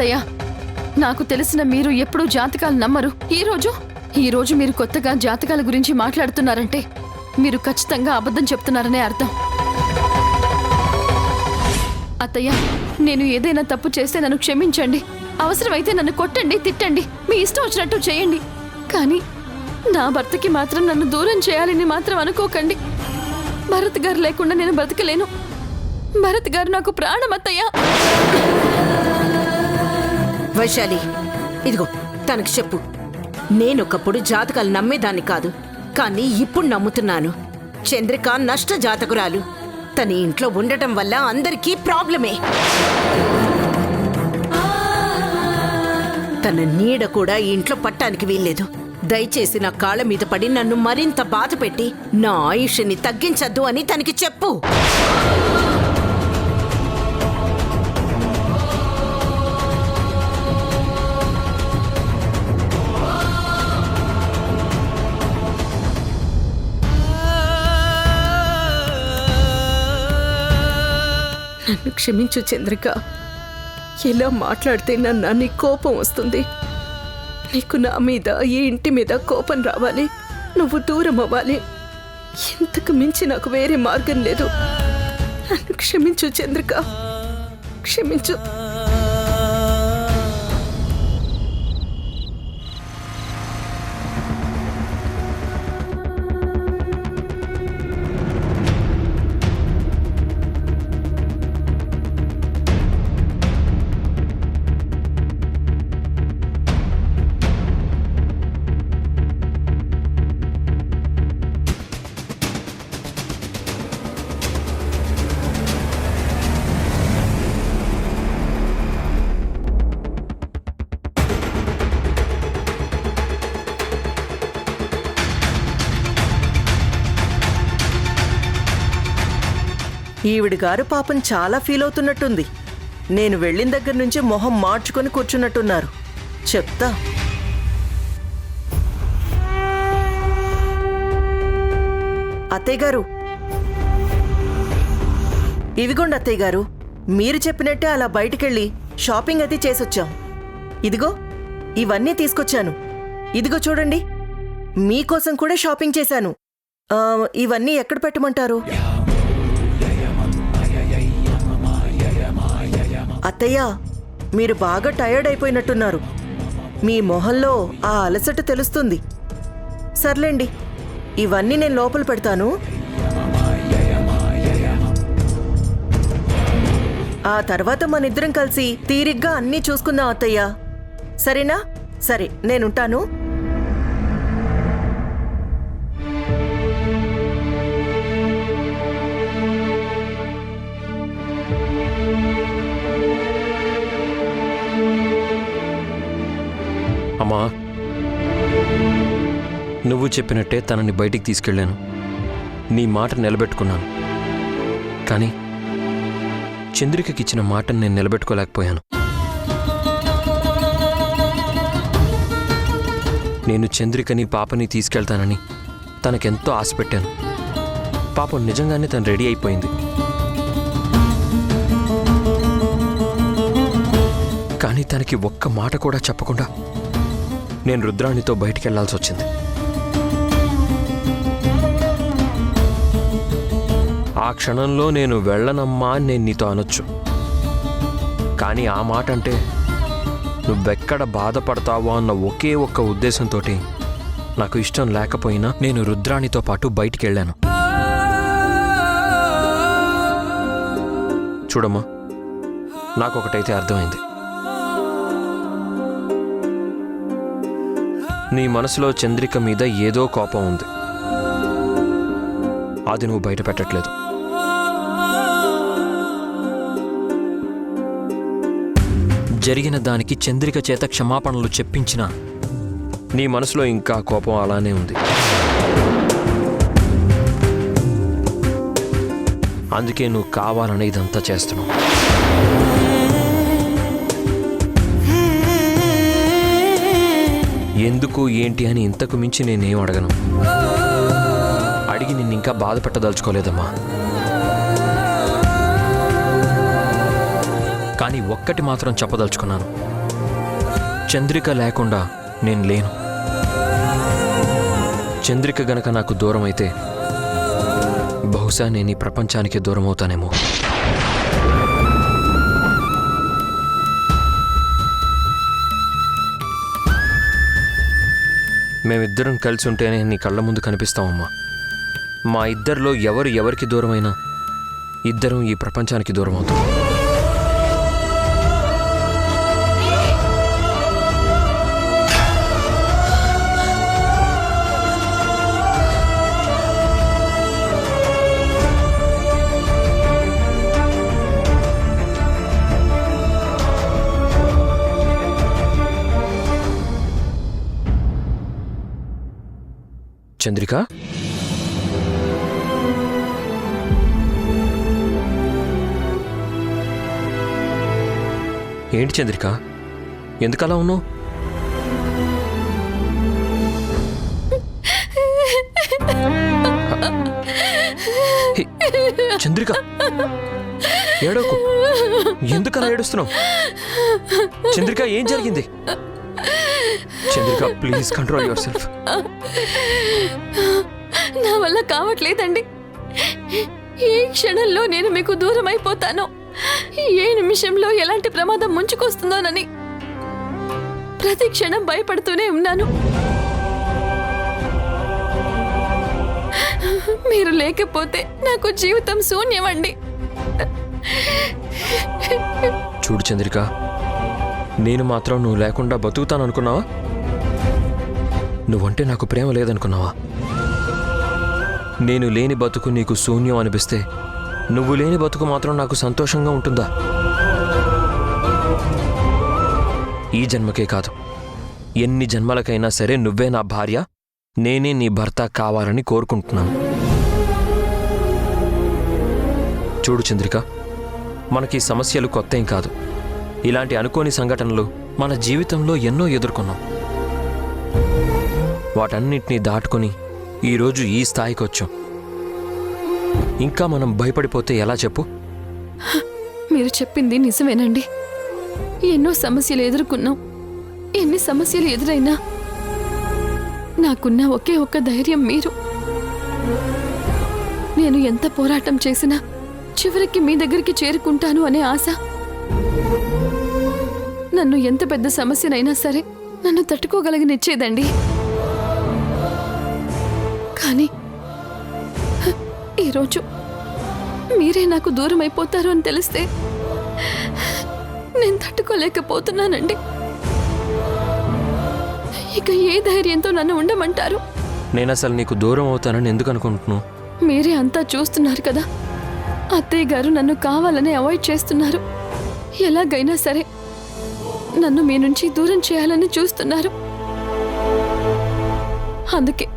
అత్తయ్య, నాకు తెలిసిన మీరు ఎప్పుడూ జాతకాలు నమ్మరు. ఈరోజు మీరు కొత్తగా జాతకాల గురించి మాట్లాడుతున్నారంటే మీరు ఖచ్చితంగా అబద్ధం చెప్తున్నారనే అర్థం. అత్తయ్య, నేను ఏదైనా తప్పు చేస్తే నన్ను క్షమించండి. అవసరమైతే నన్ను కొట్టండి, తిట్టండి, మీ ఇష్టం వచ్చినట్టు చేయండి. కానీ నా భర్తకి మాత్రం నన్ను దూరం చేయాలని మాత్రం అనుకోకండి. భరత్ గారు లేకుండా నేను బ్రతకలేను. భరత్ గారు నాకు ప్రాణం అత్తయ్య. వైశాలి, ఇదిగో తనకు చెప్పు. నేనొకప్పుడు జాతకాలు నమ్మేదాన్ని కాదు, కానీ ఇప్పుడు నమ్ముతున్నాను. చంద్రిక నష్ట జాతకురాలు. తన ఇంట్లో ఉండటం వల్ల అందరికీ ప్రాబ్లమే. తన నీడ కూడా ఈ ఇంట్లో పట్టానికి వీల్లేదు. దయచేసి నా కాళ్ళ మీద పడి నన్ను మరింత బాధ పెట్టి నా ఆయుష్ని తగ్గించద్దు అని తనకి చెప్పు. నన్ను క్షమించు చంద్రిక. ఇలా మాట్లాడితే నీ కోపం వస్తుంది. నీకు నా మీద, ఈ ఇంటి మీద కోపం రావాలి, నువ్వు దూరం అవ్వాలి. ఇంతకు మించి నాకు వేరే మార్గం లేదు. నన్ను క్షమించు చంద్రిక, క్షమించు. ఈవిడ గారు పాపం చాలా ఫీల్ అవుతున్నట్టుంది. నేను వెళ్ళిన దగ్గర నుంచి మొహం మార్చుకొని కూర్చున్నట్టున్నారు. చెప్తా. అత్తయ్య గారు, ఇవిగోండి అత్తయ్య గారు, మీరు చెప్పినట్టే అలా బయటికెళ్ళి షాపింగ్ అది చేసొచ్చాం. ఇదిగో ఇవన్నీ తీసుకొచ్చాను. ఇదిగో చూడండి, మీకోసం కూడా షాపింగ్ చేశాను. ఇవన్నీ ఎక్కడ పెట్టమంటారు? అత్తయ్య, మీరు బాగా టయర్డ్ అయిపోయినట్టున్నారు. మీ మొహంలో ఆ అలసట తెలుస్తుంది. సర్లేండి, ఇవన్నీ నేను లోపల పెడతాను. ఆ తర్వాత మనిద్దరం కలిసి తీరిగ్గా అన్నీ చూసుకుందాం అత్తయ్య. సరేనా? సరే, నేనుంటాను. అమ్మా, నువ్వు చెప్పినట్టే తనని బయటికి తీసుకెళ్ళాను. నీ మాట నిలబెట్టుకున్నాను. కానీ చంద్రికకి ఇచ్చిన మాటను నేను నిలబెట్టుకోలేకపోయాను. నేను చంద్రికని పాపని తీసుకెళ్తానని తనకెంతో ఆశ పెట్టాను. పాపం నిజంగానే తను రెడీ అయిపోయింది. కానీ తనకి ఒక్క మాట కూడా చెప్పకుండా నేను రుద్రాణితో బయటికి వెళ్లాల్సి వచ్చింది. ఆ క్షణంలో నేను వెళ్ళనమ్మా అని నేను నీతో అనొచ్చు. కానీ ఆ మాట అంటే నువ్వెక్కడ బాధపడతావో అన్న ఒకే ఒక్క ఉద్దేశంతో నాకు ఇష్టం లేకపోయినా నేను రుద్రాణితో పాటు బయటికి వెళ్ళాను. చూడమ్మా, నాకొకటైతే అర్థమైంది. నీ మనసులో చంద్రిక మీద ఏదో కోపం ఉంది. అది నువ్వు బయట పెట్టట్లేదు. జరిగిన దానికి చంద్రిక చేత క్షమాపణలు చెప్పించినా నీ మనసులో ఇంకా కోపం అలానే ఉంది. అందుకే నువ్వు కావాలని ఇదంతా చేస్తున్నావు. ఎందుకు ఏంటి అని ఇంతకు మించి నేనేం అడగను. అడిగి నిన్ను ఇంకా బాధ పెట్టదలుచుకోలేదమ్మా. కానీ ఒక్కటి మాత్రం చెప్పదలుచుకున్నాను. చంద్రిక లేకుండా నేను లేను. చంద్రిక గనక నాకు దూరం అయితే బహుశా నేను ఈ ప్రపంచానికి దూరం అవుతానేమో. మేమిద్దరం కలిసి ఉంటేనే నీ కళ్ళ ముందు కనిపిస్తామమ్మా. మా ఇద్దరిలో ఎవరికి దూరమైనా ఇద్దరం ఈ ప్రపంచానికి దూరం అవుతాం. చంద్రిక, ఏంటి చంద్రిక, ఎందుకలా ఉన్నావు? చంద్రిక, ఏడోకు. ఎందుకలా ఏడుస్తున్నావు? చంద్రిక, ఏం జరిగింది? Chandrika, please control your self. నా వల్ల కావట్లేదండి. ఏ క్షణంలో నేను మీకు దూరం అయిపోతానో, ఏ నిమిషంలో ఎలాంటి ప్రమాదం ముంచుకొస్తుందోనని ప్రతి క్షణం భయపడుతూనే ఉన్నాను. మీరు లేకపోతే నాకు జీవితం శూన్యమండి. చూడు చంద్రిక, నేను మాత్రం నువ్వు లేకుండా బతుకుతాననుకున్నావా? నువ్వంటే నాకు ప్రేమ లేదనుకున్నావా? నేను లేని బతుకు నీకు శూన్యం అనిపిస్తే నువ్వు లేని బతుకు మాత్రం నాకు సంతోషంగా ఉంటుందా? ఈ జన్మకే కాదు, ఎన్ని జన్మలకైనా సరే నువ్వే నా భార్య, నేనే నీ భర్త కావాలని కోరుకుంటున్నాను. చూడు చంద్రిక, మనకి సమస్యలు కొత్తేం కాదు. ఇలాంటి అనుకోని సంఘటనలు మన జీవితంలో ఎన్నో ఎదుర్కొన్నాం. వాటన్నిటినీ దాటుకొని ఈరోజు ఈ స్థాయికి వచ్చాం. ఇంకా మనం భయపడిపోతే ఎలా చెప్పు? మీరు చెప్పింది నిజమేనండి. ఎన్నో సమస్యలు ఎదుర్కొన్నాం. ఎన్ని సమస్యలు ఎదురైనా నాకున్న ఒకే ఒక్క ధైర్యం మీరు. నేను ఎంత పోరాటం చేసినా చివరికి మీ దగ్గరికి చేరుకుంటాను అనే ఆశ. నన్ను ఎంత పెద్ద సమస్యనైనా సరే నన్ను తట్టుకోగలిగినిచ్చేదండి. కానీ ఈరోజు మీరే నాకు దూరం అయిపోతారు అని తెలిస్తే నేను తట్టుకోలేకపోతున్నానండి. ఇక ఏ ధైర్యంతో నన్ను ఉండమంటారు? నేను అసలు నీకు దూరం అవుతానని ఎందుకు అనుకుంటున్నావు? మీరే అంతా చూస్తున్నారు కదా. అత్తయ్య గారు నన్ను కావాలని అవాయిడ్ చేస్తున్నారు. ఎలాగైనా సరే నన్ను మీ నుంచి దూరం చేయాలని చూస్తున్నారు. అందుకే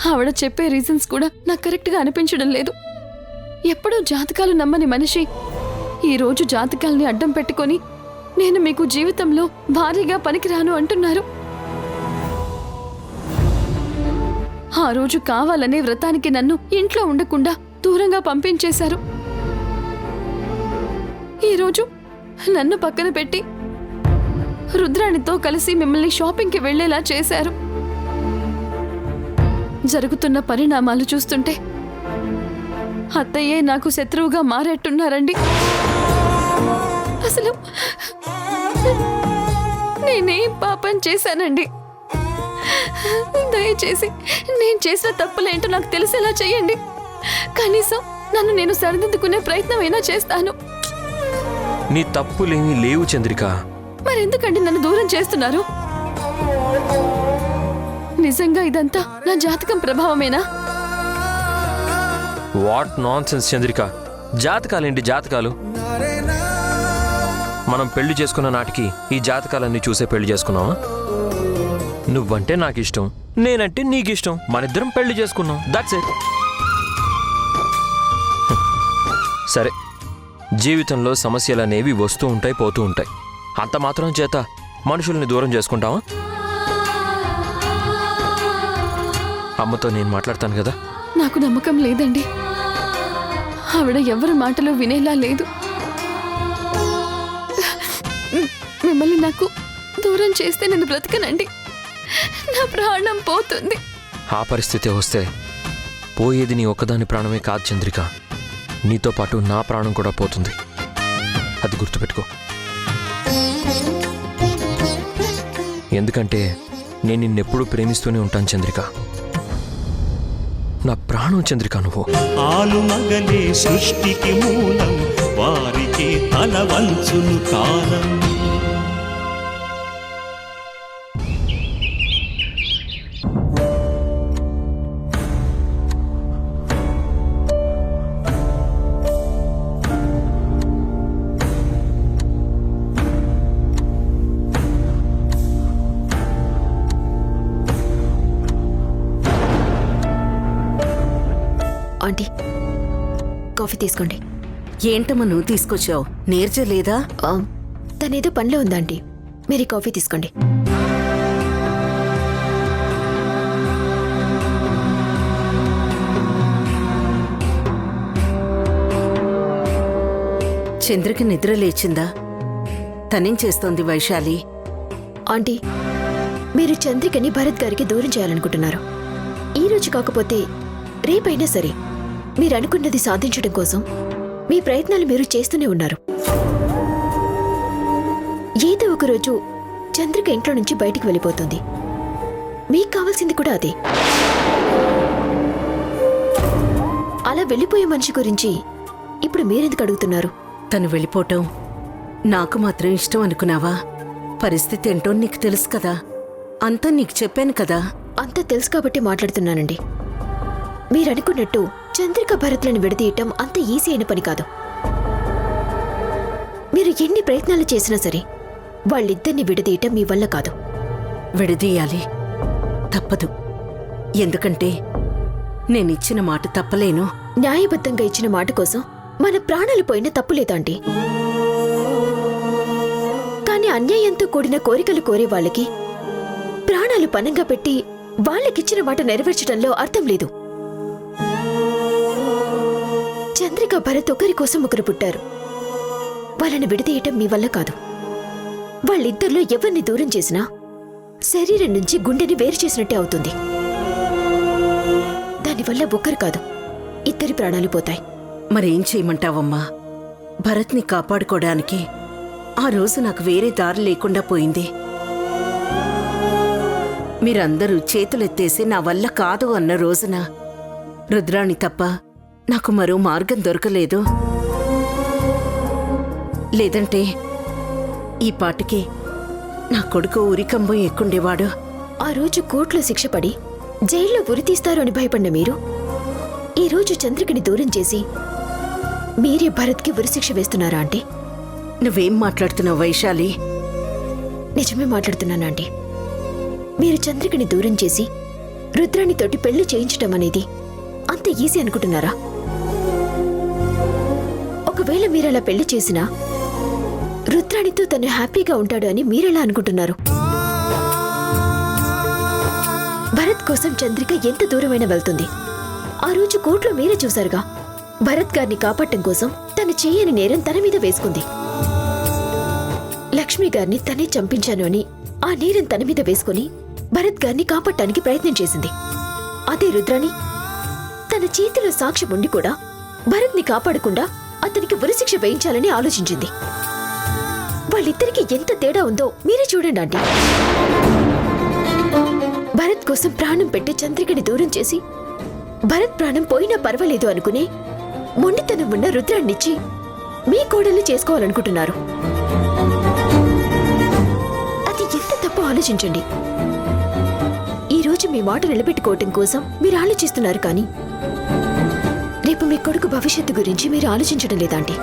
ఆవిడ చెప్పే రీజన్స్ కూడా నాకు కరెక్ట్గా అనిపించడం లేదు. ఎప్పుడూ జాతకాలు నమ్మని మనిషి ఈరోజు జాతకాల్ని అడ్డం పెట్టుకొని నేను మీకు జీవితంలో భారీగా పనికిరాను అంటున్నారు. ఆ రోజు కావాలనే వ్రతానికి నన్ను ఇంట్లో ఉండకుండా దూరంగా పంపించేశారు. ఈరోజు నన్ను పక్కన పెట్టి రుద్రాణితో కలిసి మిమ్మల్ని షాపింగ్కి వెళ్లేలా చేశారు. జరుగుతున్న పరిణామాలు చూస్తుంటే అత్తయ్యే నాకు శత్రువుగా మారేట్టున్నారండి. అసలు నేనేం పాపం చేశానండి? దయచేసి నేను చేసిన తప్పులేంటో నాకు తెలిసేలా చెయ్యండి. కనీసం నన్ను నేను సరిదిద్దుకునే ప్రయత్నమైనా చేస్తాను. నీ తప్పులేమీ లేవు చంద్రిక. మరెందుకండి నన్ను దూరం చేస్తున్నారు? నిజంగా ఇదంతా నా జాతకం ప్రభావమేనా? What nonsense Chandrika. జాతకాలేంటి జాతకాలు? మనం పెళ్లి చేసుకున్న నాటికి ఈ జాతకాలన్నీ చూసే పెళ్లి చేసుకున్నావా? నువ్వంటే నాకు ఇష్టం, నేనంటే నీకు ఇష్టం, మనిద్దరం పెళ్లి చేసుకున్నాం. That's it. సరే, జీవితంలో సమస్యలనేవి వస్తూ ఉంటాయి, పోతూ ఉంటాయి. అంత మాత్రం చేత మనుషుల్ని దూరం చేసుకుంటావా? అమ్మతో నేను మాట్లాడతాను కదా. నాకు నమ్మకం లేదండి. ఆవిడ ఎవరి మాటలు వినేలా లేదు. మిమ్మల్ని నాకు దూరం చేస్తే నేను బ్రతకనండి. నా ప్రాణం పోతుంది. ఆ పరిస్థితి వస్తే పోయేది నీ ఒక్కదాని ప్రాణమే కాదు చంద్రిక, నీతో పాటు నా ప్రాణం కూడా పోతుంది. అది గుర్తుపెట్టుకో. ఎందుకంటే నేను నిన్నెప్పుడూ ప్రేమిస్తూనే ఉంటాను చంద్రిక. నా ప్రాణం చంద్రిక నువ్వు. ఆలు మగలే సృష్టికి మూలం, వారికి తల వంచును కాలం. ఆంటీ, కాఫీ తీసుకోండి. ఏంటమ్మా నువ్వు తీసుకొచ్చావు? నీర్జ లేదా? తనేదో పనిలో ఉందా ఆంటీ? మీరు ఈ కాఫీ తీసుకోండి. చంద్రకి నిద్ర లేచిందా? తనేం చేస్తోంది వైశాలి? ఆంటీ, మీరు చంద్రికని భరత్ గారికి దూరం చేయాలనుకుంటున్నారు. ఈ రోజు కాకపోతే రేపైనా సరే మీరు అనుకున్నది సాధించడం కోసం మీ ప్రయత్నాలు మీరు చేస్తూనే ఉన్నారు. ఏదో ఒక రోజు చంద్రిక ఇంట్లో నుంచి బయటికి వెళ్ళిపోతుంది. మీకు కావాల్సింది కూడా అదే. అలా వెళ్ళిపోయే మనిషి గురించి ఇప్పుడు మీరెందుకు అడుగుతున్నారు? తను వెళ్ళిపోవటం నాకు మాత్రం ఇష్టం అనుకున్నావా? పరిస్థితి ఏంటో నీకు తెలుసు కదా, అంతా నీకు చెప్పాను కదా. అంతా తెలుసు కాబట్టి మాట్లాడుతున్నానండి. మీరనుకున్నట్టు చంద్రిక భరత్లను విడదీయటం అంత ఈజీ అయిన పని కాదు. మీరు ఎన్ని ప్రయత్నాలు చేసినా సరే వాళ్ళిద్దరిని విడదీయటం మీ వల్ల కాదు. విడదీయాలి, తప్పదు. ఎందుకంటే నేనిచ్చిన మాట తప్పలేను. న్యాయబద్ధంగా ఇచ్చిన మాట కోసం మన ప్రాణాలు పోయినా తప్పులేదండి. కానీ అన్యాయంతో కూడిన కోరికలు కోరే వాళ్ళకి ప్రాణాలు పనంగా పెట్టి వాళ్ళకిచ్చిన మాట నెరవేర్చడంలో అర్థం లేదు. చంద్రిక భరత్ ఒకరి కోసం ఒకరు పుట్టారు. వాళ్ళని విడదీయటం మీ వల్ల కాదు. వాళ్ళిద్దరిలో ఎవరిని దూరం చేసినా శరీరం నుంచి గుండెని వేరు చేసినట్టే అవుతుంది. దానివల్ల ఒక్కరు కాదు, ఇద్దరి ప్రాణాలు పోతాయి. మరేం చేయమంటావమ్మా? భరత్ని కాపాడుకోవడానికి ఆ రోజు నాకు వేరే దారి లేకుండా పోయింది. మీరందరూ చేతులెత్తేసి నా వల్ల కాదు అన్న రోజున రుద్రాణి తప్ప నాకు మరో మార్గం దొరకలేదు. లేదంటే ఈ పాటికి నా కొడుకు ఉరికంబం ఎక్కుండేవాడు. ఆ రోజు కోర్టులో శిక్ష పడి జైల్లో ఉరితీస్తారు అని భయపడిన మీరు ఈ రోజు చంద్రికని దూరం చేసి మీరే భరత్కి ఉరిశిక్ష వేస్తున్నారా ఆంటీ? నువ్వేం మాట్లాడుతున్నావు వైశాలి? నిజమే మాట్లాడుతున్నాను ఆంటీ. మీరు చంద్రికని దూరం చేసి రుద్రాణితోటి పెళ్లి చేయించటం అనేది అంత ఈజీ అనుకుంటున్నారా? ఒకవేళ మీరలా పెళ్లి చేసినా రుద్రాణితో తను హ్యాపీగా ఉంటాడు అని మీరెలా అనుకుంటున్నారు? భరత్ కోసం చంద్రిక ఎంత దూరమైనా వెళ్తుంది. ఆ రోజు కోర్టులో మీరే చూశారుగా, భరత్ గారిని కాపాడటం కోసం తను చేయని నేరం తన మీద వేసుకుంది. లక్ష్మి గారిని తనే చంపించాను అని ఆ నేరం తన మీద వేసుకుని భరత్ గారిని కాపాడటానికి ప్రయత్నం చేసింది. అదే రుద్రాణి తన చేతిలో సాక్ష్యం ఉండి కూడా భరత్ని కాపాడకుండా అతనికి ఉరిశిక్ష వేయించాలని ఆలోచించింది. వాళ్ళిద్దరికి ఎంత తేడా ఉందో మీరే చూడండి ఆంటీ. భరత్ కోసం ప్రాణం పెట్టి చంద్రికని దూరం చేసి భరత్ ప్రాణం పోయినా పర్వాలేదు అనుకునే మొండితనం ఉన్న రుద్రాన్నిచ్చి మీ కోడల్ని చేసుకోవాలనుకుంటున్నారు. అది ఎంత తప్పు ఆలోచించండి. ఈ రోజు మీ మాట నిలబెట్టుకోవటం కోసం మీరు ఆలోచిస్తున్నారు, కానీ రేపు మీ కొడుకు భవిష్యత్తు గురించి మీరు ఆలోచించడం లేదాంటీ.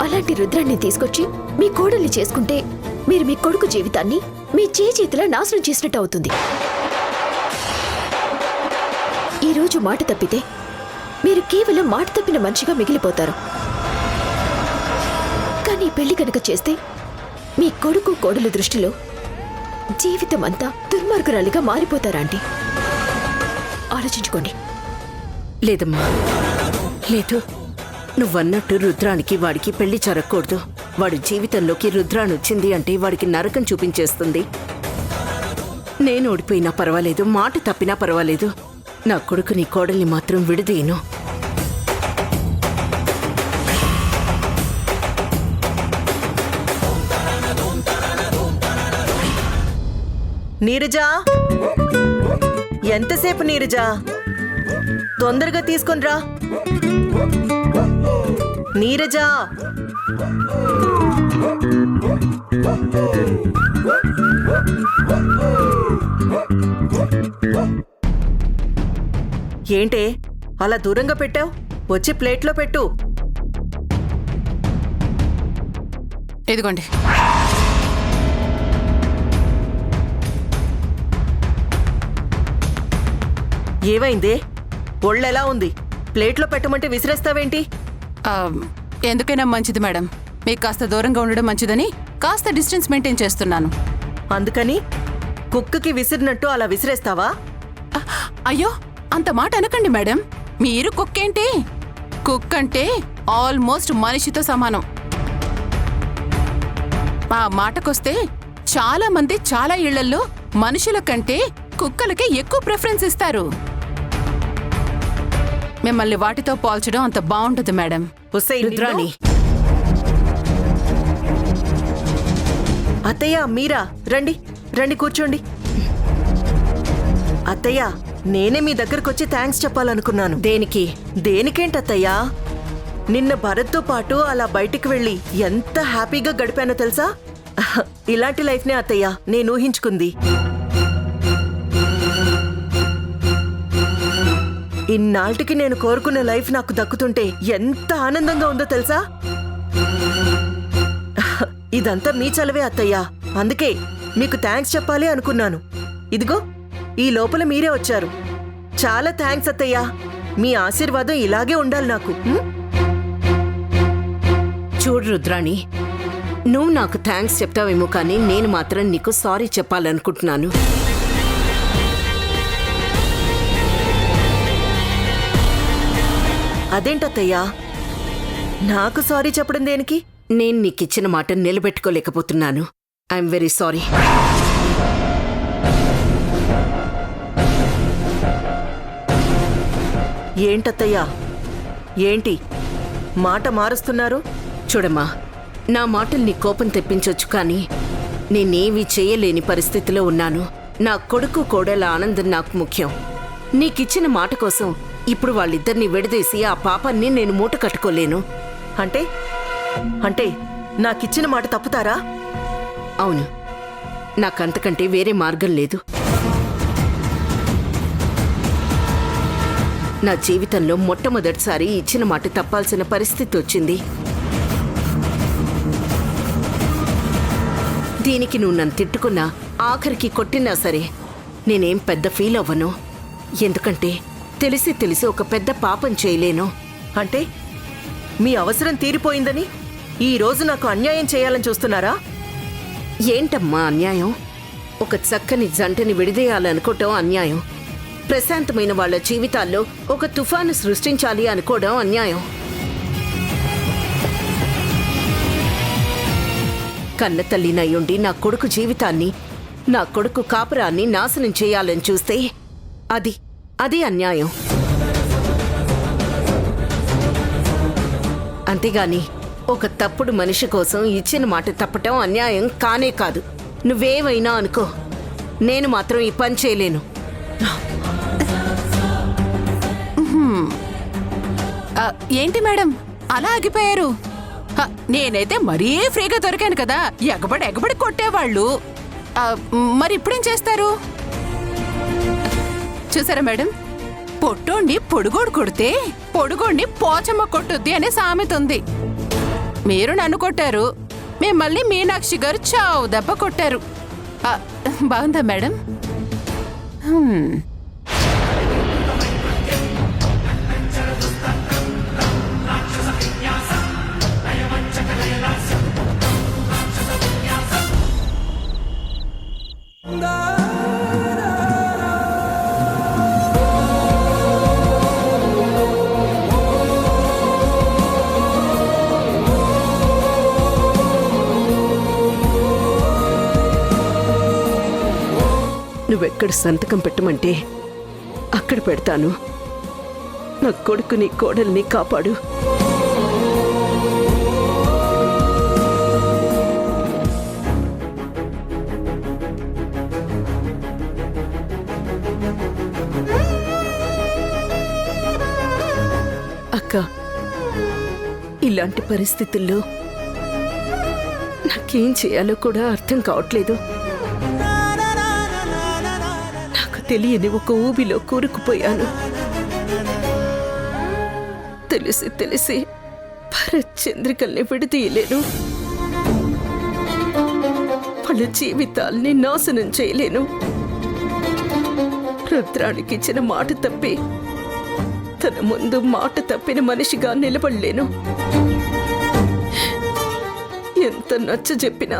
అలాంటి రుద్రాన్ని తీసుకొచ్చి మీ కోడల్ని చేసుకుంటే మీరు మీ కొడుకు జీవితాన్ని మీ చేతిలా నాశనం చేసినట్టు అవుతుంది. ఈ రోజు మాట తప్పితే మీరు కేవలం మాట తప్పిన మనిషిగా మిగిలిపోతారు. కానీ పెళ్లి కనుక చేస్తే మీ కొడుకు కోడలు దృష్టిలో జీవితం అంతా దుర్మార్గురాలిగా మారిపోతారా ఆంటీ? ఆలోచించుకోండి. లేదమ్మా, లేదు. నువ్వన్నట్టు రుద్రానికి వాడికి పెళ్లి జరగకూడదు. వాడి జీవితంలోకి రుద్రానొచ్చింది అంటే వాడికి నరకం చూపించేస్తుంది. నేను ఓడిపోయినా పర్వాలేదు, మాట తప్పినా పర్వాలేదు, నా కొడుకుని కోడల్ని మాత్రం విడదీయను. నీరజా, ఎంతసేపు నీరజా? తొందరగా తీసుకొని రా. నీరజా, ఏంటే అలా దూరంగా పెట్టావు? వచ్చి ప్లేట్లో పెట్టు. ఇదిగోండి. ఏమైందే? ఒళ్ళెలా ఉంది? ప్లేట్లో పెట్టమంటే విసిరేస్తావేంటి? ఆ, ఎందుకైనా మంచిది మేడం, మీకు కాస్త దూరంగా ఉండడం మంచిదని కాస్త డిస్టెన్స్ మెయింటైన్ చేస్తున్నాను. అందుకని కుక్కకి విసిరినట్టు అలా విసిరేస్తావా? అయ్యో, అంత మాట అనకండి మేడం. మీరు కుక్కేంటి? కుక్ అంటే ఆల్మోస్ట్ మనిషితో సమానం. ఆ మాటకొస్తే చాలా మంది చాలా ఇళ్లల్లో మనుషుల కంటే కుక్కలకి ఎక్కువ ప్రిఫరెన్స్ ఇస్తారు. మిమ్మల్ని వాటితో పోల్చడం అంత బాగుంటుంది మేడం. రుద్రాణి, అత్తయ్య, మీరా? రండి రండి, కూర్చోండి. అత్తయ్య, నేనే మీ దగ్గరకొచ్చి థ్యాంక్స్ చెప్పాలనుకున్నాను. దేనికి? దేనికేంటత్తయ్యా? నిన్న భరత్తో పాటు అలా బయటికి వెళ్ళి ఎంత హ్యాపీగా గడిపానో తెలుసా? ఇలాంటి లైఫ్నే అత్తయ్య నేను ఊహించుకుంది. ఇన్నాళ్ళకి నేను కోరుకున్న లైఫ్ నాకు దక్కుతుంటే ఎంత ఆనందంగా ఉందో తెలుసా? ఇదంతా మీ చలవే అత్తయ్యా, అందుకే మీకు థ్యాంక్స్ చెప్పాలి అనుకున్నాను. ఇదిగో ఈ లోపల మీరే వచ్చారు. చాలా థ్యాంక్స్ అత్తయ్యా, మీ ఆశీర్వాదం ఇలాగే ఉండాలి నాకు. చూడు రుద్రాణి, నువ్వు నాకు థ్యాంక్స్ చెప్తావేమో కానీ నేను మాత్రం నీకు సారీ చెప్పాలనుకుంటున్నాను. అదేంటత్తయ్యా, నాకు సారీ చెప్పడం దేనికి? నేను నీకిచ్చిన మాట నిలబెట్టుకోలేకపోతున్నాను. I'm very sorry. ఏంటత్తయ్యా, ఏంటి మాట మారుస్తున్నారు? చూడమ్మా, నా మాటలు నీ కోపం తెప్పించొచ్చు కానీ నేనేమీ చేయలేని పరిస్థితిలో ఉన్నాను. నా కొడుకు కోడల ఆనందం నాకు ముఖ్యం. నీకిచ్చిన మాట కోసం ఇప్పుడు వాళ్ళిద్దరిని విడదీసి ఆ పాపాన్ని నేను మూట కట్టుకోలేను. అంటే అంటే నాకిచ్చిన మాట తప్పుతారా? అవును, నాకంతకంటే వేరే మార్గం లేదు. నా జీవితంలో మొట్టమొదటిసారి ఇచ్చిన మాట తప్పాల్సిన పరిస్థితి వచ్చింది. దీనికి నువ్వు నన్ను తిట్టుకున్నా, ఆఖరికి కొట్టినా సరే నేనేం పెద్ద ఫీల్ అవ్వను. ఎందుకంటే తెలిసి తెలిసి ఒక పెద్ద పాపం చేయలేను. అంటే మీ అవసరం తీరిపోయిందని ఈ రోజు నాకు అన్యాయం చేయాలని చూస్తున్నారా? ఏంటమ్మా అన్యాయం? ఒక చక్కని జంటని విడిదేయాలనుకోవటం అన్యాయం. ప్రశాంతమైన వాళ్ళ జీవితాల్లో ఒక తుఫాను సృష్టించాలి అనుకోవడం అన్యాయం. కన్న తల్లినయ్యుండి నా కొడుకు జీవితాన్ని, నా కొడుకు కాపురాన్ని నాశనం చేయాలని చూస్తే అది అన్యాయం. అంతేగాని ఒక తప్పుడు మనిషి కోసం ఇచ్చిన మాట తప్పటం అన్యాయం కానే కాదు. నువ్వేమైనా అనుకో, నేను మాత్రం ఈ పని చేయలేను. ఏంటి మేడం అలా ఆగిపోయారు? నేనైతే మరీ ఫ్రీగా దొరికాను కదా, ఎగబడి కొట్టేవాళ్ళు. మరి ఇప్పుడేం చేస్తారు? చూసారా మేడం, పొట్టోండి పొడుగోడు కొడితే పొడుగోడిని పోచమ్మ కొట్టుద్ది అనే సామెత ఉంది. మీరు నన్ను కొట్టారు, మిమ్మల్ని మీనాక్షి గారు చావు దెబ్బ కొట్టారు. బాగుందా మేడం? నువ్వెక్కడ సంతకం పెట్టమంటే అక్కడ పెడతాను. నా కొడుకుని కోడల్ని కాపాడు. అక్క, ఇలాంటి పరిస్థితుల్లో నాకేం చేయాలో కూడా అర్థం కావట్లేదు. నాకు తెలియని ఒక ఊబిలో కూరుకుపోయాను. తెలిసి తెలిసి భరత్ చంద్రికల్ని విడదీయలేను. వాళ్ళ జీవితాల్ని నాశనం చేయలేను. రుద్రానికి ఇచ్చిన మాట తప్పి తన ముందు మాట తప్పిన మనిషిగా నిలబడలేను. ఎంత నచ్చ చెప్పినా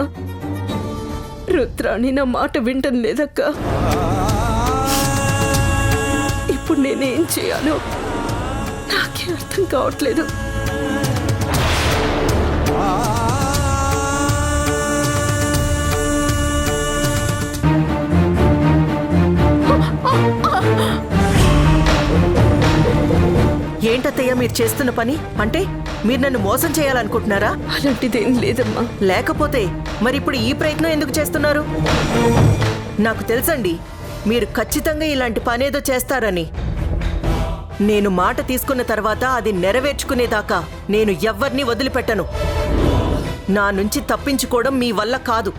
రుద్రాణి నా మాట వింటం లేదక్క. ఇప్పుడు నేనేం చేయాలో నాకే అర్థం కావట్లేదు. ఏంటత్తయ్య మీరు చేస్తున్న పని? అంటే మీరు నన్ను మోసం చేయాలనుకుంటున్నారా? అలాంటిదేం లేదమ్మా. లేకపోతే మరిప్పుడు ఈ ప్రయత్నం ఎందుకు చేస్తున్నారు? నాకు తెలుసండి, మీరు ఖచ్చితంగా ఇలాంటి పనేదో చేస్తారని. నేను మాట తీసుకున్న తర్వాత అది నెరవేర్చుకునేదాకా నేను ఎవ్వరినీ వదిలిపెట్టను. నా నుంచి తప్పించుకోవడం మీ వల్ల కాదు.